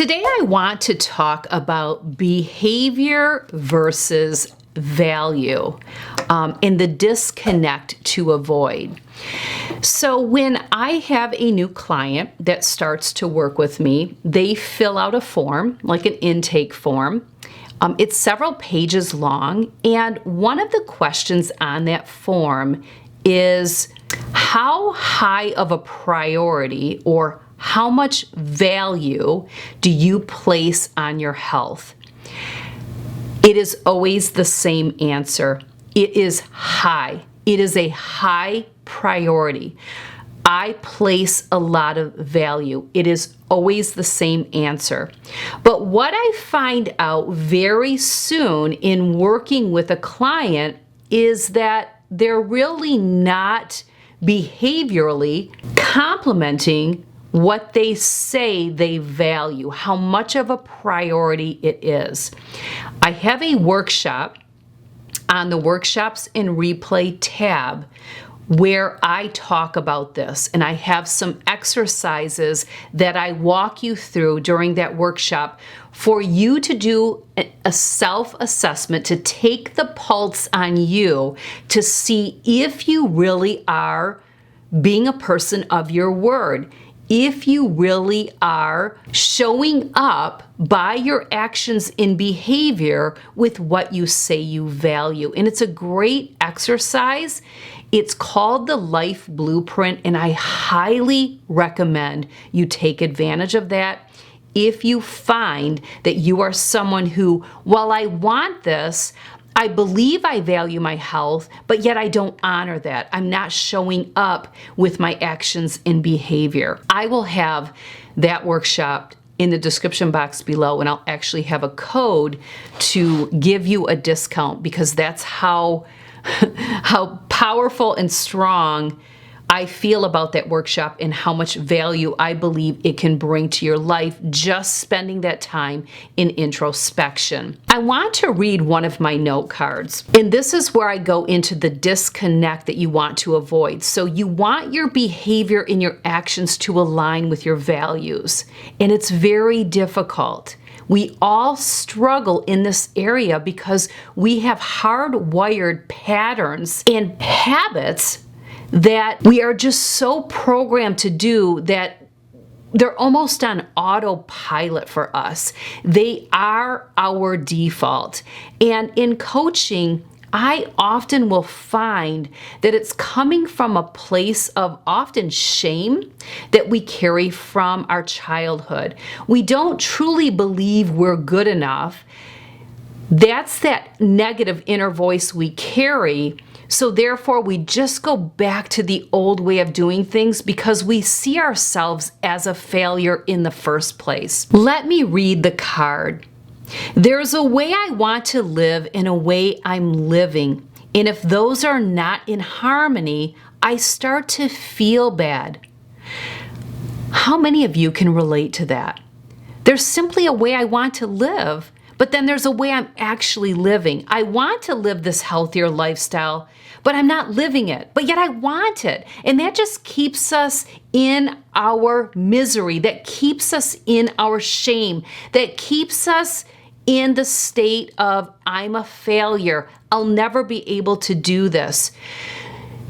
Today I want to talk about behavior versus value and the disconnect to avoid. So when I have a new client that starts to work with me, they fill out a form, like an intake form. It's several pages long, and one of the questions on that form is how high of a priority or how much value do you place on your health? It is always the same answer. It is high. It is a high priority. I place a lot of value. It is always the same answer. But what I find out very soon in working with a client is that they're really not behaviorally complementing what they say they value, how much of a priority it is. I have a workshop on the Workshops and Replay tab where I talk about this, and I have some exercises that I walk you through during that workshop for you to do a self-assessment, to take the pulse on you to see if you really are being a person of your word, if you really are showing up by your actions in behavior with what you say you value. And it's a great exercise. It's called the Life Blueprint, and I highly recommend you take advantage of that if you find that you are someone who, while I want this, I believe I value my health, but yet I don't honor that. I'm not showing up with my actions and behavior. I will have that workshop in the description box below, and I'll actually have a code to give you a discount because that's how powerful and strong I feel about that workshop and how much value I believe it can bring to your life just spending that time in introspection. I want to read one of my note cards, and this is where I go into the disconnect that you want to avoid. So you want your behavior and your actions to align with your values, and it's very difficult. We all struggle in this area because we have hardwired patterns and habits that we are just so programmed to do that they're almost on autopilot for us. They are our default. And in coaching, I often will find that it's coming from a place of often shame that we carry from our childhood. We don't truly believe we're good enough. That's that negative inner voice we carry. So therefore, we just go back to the old way of doing things because we see ourselves as a failure in the first place. Let me read the card. There's a way I want to live and a way I'm living. And if those are not in harmony, I start to feel bad. How many of you can relate to that? There's simply a way I want to live, but then there's a way I'm actually living. I want to live this healthier lifestyle, but I'm not living it, but yet I want it. And that just keeps us in our misery, that keeps us in our shame, that keeps us in the state of, I'm a failure. I'll never be able to do this.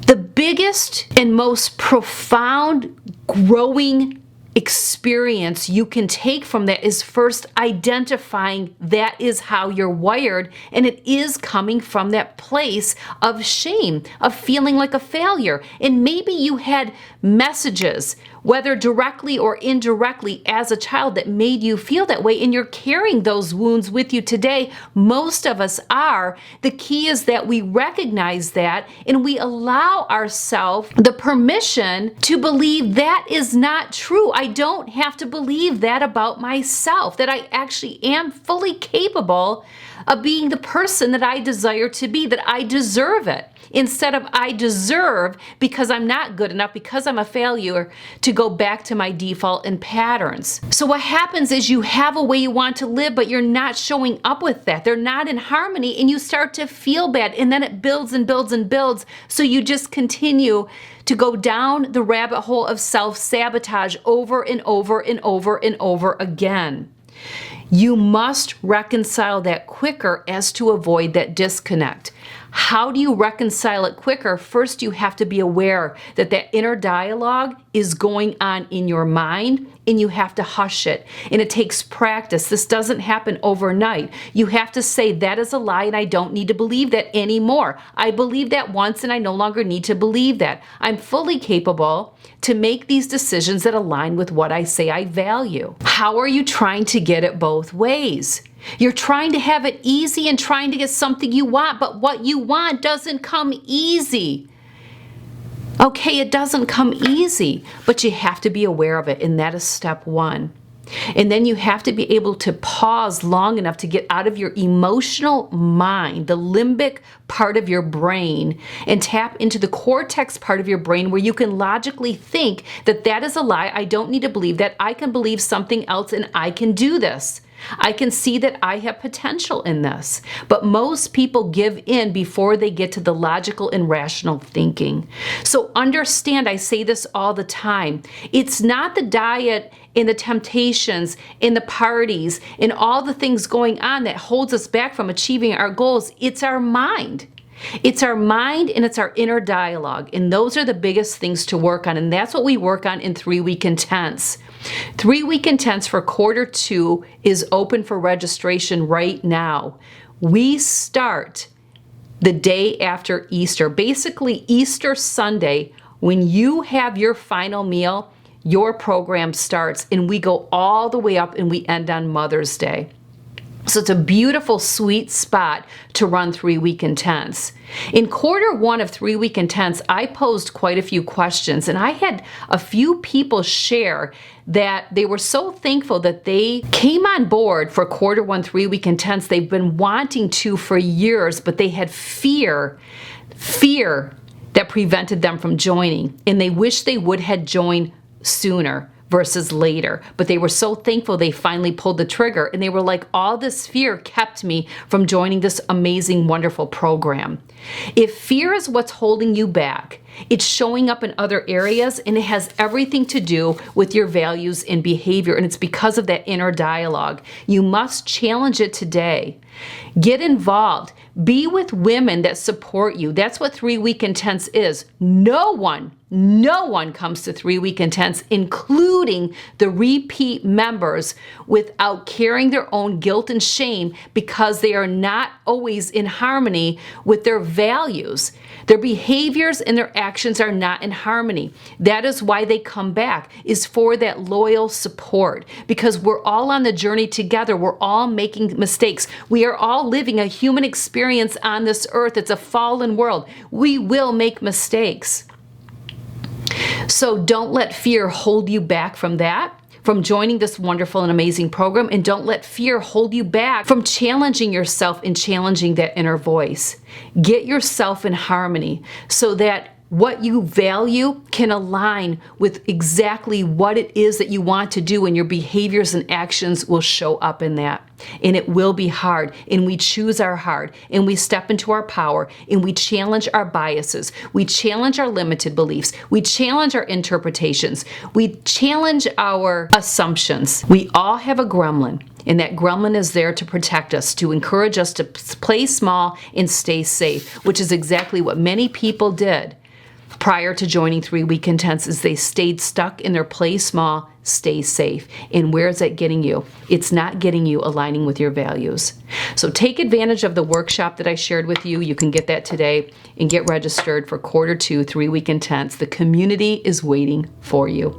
The biggest and most profound growing experience you can take from that is first identifying that is how you're wired, and it is coming from that place of shame, of feeling like a failure. And maybe you had messages, whether directly or indirectly as a child, that made you feel that way, and you're carrying those wounds with you today. Most of us are. The key is that we recognize that and we allow ourselves the permission to believe that is not true. I don't have to believe that about myself, that I actually am fully capable of being the person that I desire to be, that I deserve it. Instead of I deserve, because I'm not good enough, because I'm a failure, to go back to my default and patterns. So what happens is you have a way you want to live, but you're not showing up with that. They're not in harmony, and you start to feel bad, and then it builds and builds and builds. So you just continue to go down the rabbit hole of self-sabotage over and over and over and over again. You must reconcile that quicker as to avoid that disconnect. How do you reconcile it quicker? First, you have to be aware that that inner dialogue is going on in your mind, and you have to hush it. And it takes practice. This doesn't happen overnight. You have to say, that is a lie, and I don't need to believe that anymore. I believed that once, and I no longer need to believe that. I'm fully capable to make these decisions that align with what I say I value. How are you trying to get it both ways? You're trying to have it easy and trying to get something you want, but what you want doesn't come easy. Okay, it doesn't come easy, but you have to be aware of it, and that is step one. And then you have to be able to pause long enough to get out of your emotional mind, the limbic part of your brain, and tap into the cortex part of your brain where you can logically think that that is a lie. I don't need to believe that. I can believe something else, and I can do this. I can see that I have potential in this. But most people give in before they get to the logical and rational thinking. So understand, I say this all the time, it's not the diet and the temptations and the parties and all the things going on that holds us back from achieving our goals. It's our mind. It's our mind and it's our inner dialogue. And those are the biggest things to work on. And that's what we work on in 3-week intense. 3-week intense for Q2 is open for registration right now. We start the day after Easter. Basically, Easter Sunday, when you have your final meal, your program starts, and we go all the way up and we end on Mother's Day. So it's a beautiful, sweet spot to run 3-week intense. In Q1 of 3-week intense, I posed quite a few questions, and I had a few people share that they were so thankful that they came on board for Q1 3-week intense. They've been wanting to for years, but they had fear that prevented them from joining, and they wish they would have joined sooner versus later. But they were so thankful they finally pulled the trigger, and they were like, all this fear kept me from joining this amazing, wonderful program. If fear is what's holding you back, it's showing up in other areas, and it has everything to do with your values and behavior, and it's because of that inner dialogue. You must challenge it today. Get involved. Be with women that support you. That's what 3-week intense is. No one comes to 3-week intense, including the repeat members, without carrying their own guilt and shame because they are not always in harmony with their values. Their behaviors and their actions are not in harmony. That is why they come back, is for that loyal support, because we're all on the journey together. We're all making mistakes. We are all living a human experience on this earth. It's a fallen world. We will make mistakes. So don't let fear hold you back from that, from joining this wonderful and amazing program, and don't let fear hold you back from challenging yourself and challenging that inner voice. Get yourself in harmony so that what you value can align with exactly what it is that you want to do, and your behaviors and actions will show up in that. And it will be hard, and we choose our hard, and we step into our power, and we challenge our biases. We challenge our limited beliefs. We challenge our interpretations. We challenge our assumptions. We all have a gremlin, and that gremlin is there to protect us, to encourage us to play small and stay safe, which is exactly what many people did prior to joining 3-week intense. Is they stayed stuck in their play small, stay safe. And where is that getting you? It's not getting you aligning with your values. So take advantage of the workshop that I shared with you. You can get that today and get registered for Q2 3-week intense. The community is waiting for you.